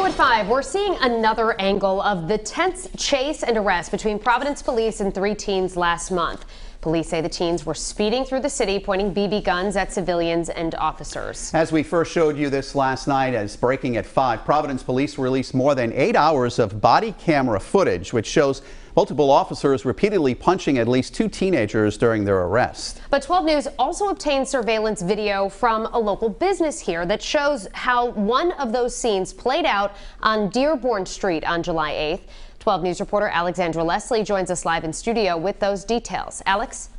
New at 5, we're seeing another angle of the tense chase and arrest between Providence Police and 3 teens last month. Police say the teens were speeding through the city, pointing BB guns at civilians and officers. As we first showed you this last night, as breaking at 5, Providence Police released more than 8 hours of body camera footage, which shows multiple officers repeatedly punching at least 2 teenagers during their arrest. But 12 News also obtained surveillance video from a local business here that shows how one of those scenes played out on Dearborn Street on July 8th. 12 News reporter Alexandra Leslie joins us live in studio with those details. Alex?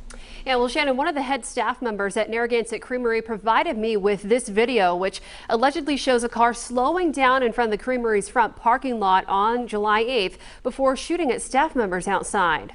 Yeah, well, Shannon, one of the head staff members at Narragansett Creamery provided me with this video, which allegedly shows a car slowing down in front of the Creamery's front parking lot on July 8th before shooting at staff members outside.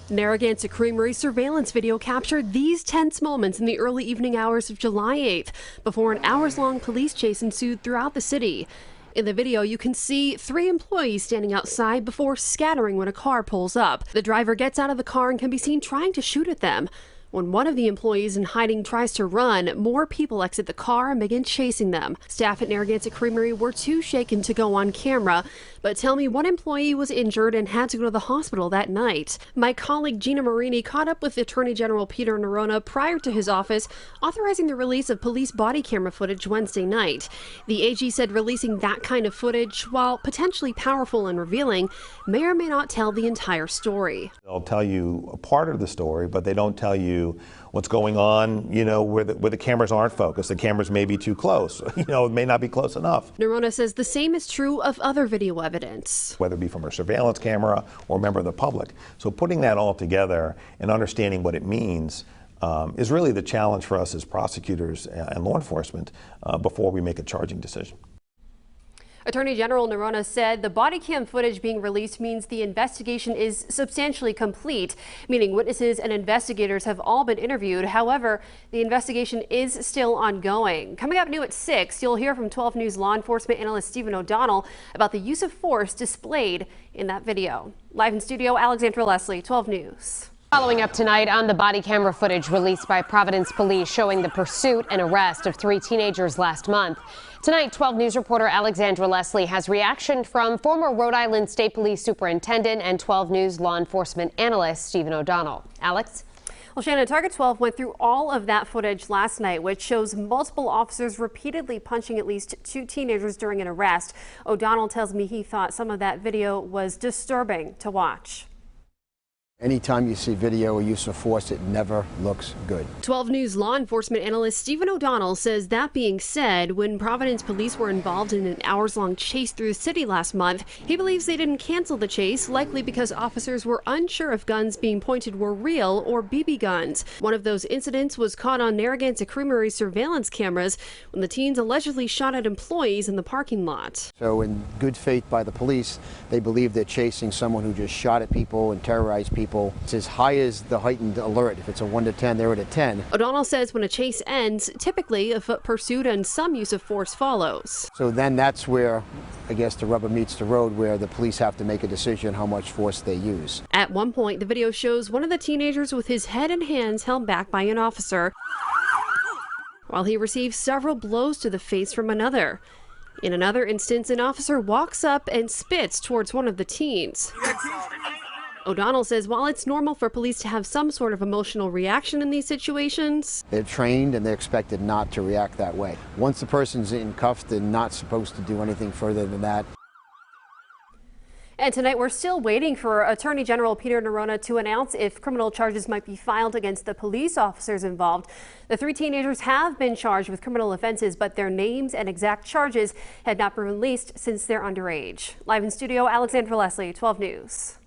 Narragansett Creamery surveillance video captured these tense moments in the early evening hours of July 8th before an hours-long police chase ensued throughout the city. In the video, you can see 3 employees standing outside before scattering when a car pulls up. The driver gets out of the car and can be seen trying to shoot at them. When one of the employees in hiding tries to run, more people exit the car and begin chasing them. Staff at Narragansett Creamery were too shaken to go on camera, but tell me one employee was injured and had to go to the hospital that night. My colleague Gina Marini caught up with Attorney General Peter Nerona prior to his office authorizing the release of police body camera footage Wednesday night. The AG said releasing that kind of footage, while potentially powerful and revealing, may or may not tell the entire story. They'll tell you a part of the story, but they don't tell you what's going on, where the cameras aren't focused. The cameras may be too close, it may not be close enough. Nerona says the same is true of other video evidence, whether it be from a surveillance camera or a member of the public. So putting that all together and understanding what it means is really the challenge for us as prosecutors and law enforcement before we make a charging decision. Attorney General Nerona said the body cam footage being released means the investigation is substantially complete, meaning witnesses and investigators have all been interviewed. However, the investigation is still ongoing. Coming up new at 6, you'll hear from 12 News law enforcement analyst Stephen O'Donnell about the use of force displayed in that video. Live in studio, Alexandra Leslie, 12 News. Following up tonight on the body camera footage released by Providence Police showing the pursuit and arrest of 3 teenagers last month. Tonight, 12 News reporter Alexandra Leslie has reaction from former Rhode Island State Police Superintendent and 12 News law enforcement analyst Stephen O'Donnell. Alex? Well, Shannon, Target 12 went through all of that footage last night, which shows multiple officers repeatedly punching at least 2 teenagers during an arrest. O'Donnell tells me he thought some of that video was disturbing to watch. Anytime you see video or use of force, it never looks good. 12 News law enforcement analyst Stephen O'Donnell says that being said, when Providence Police were involved in an hours-long chase through the city last month, he believes they didn't cancel the chase, likely because officers were unsure if guns being pointed were real or BB guns. One of those incidents was caught on Narragansett Creamery surveillance cameras when the teens allegedly shot at employees in the parking lot. So in good faith by the police, they believe they're chasing someone who just shot at people and terrorized people. It's as high as the heightened alert. If it's a 1 to 10, they're at a 10. O'Donnell says when a chase ends, typically a foot pursuit and some use of force follows. So then that's where, I guess, the rubber meets the road, where the police have to make a decision how much force they use. At one point, the video shows one of the teenagers with his head and hands held back by an officer, while he receives several blows to the face from another. In another instance, an officer walks up and spits towards one of the teens. O'Donnell says while it's normal for police to have some sort of emotional reaction in these situations, they're trained and they're expected not to react that way. Once the person's in cuffs, they're not supposed to do anything further than that. And tonight we're still waiting for Attorney General Peter Nerona to announce if criminal charges might be filed against the police officers involved. The 3 teenagers have been charged with criminal offenses, but their names and exact charges had not been released since they're underage. Live in studio, Alexandra Leslie, 12 News.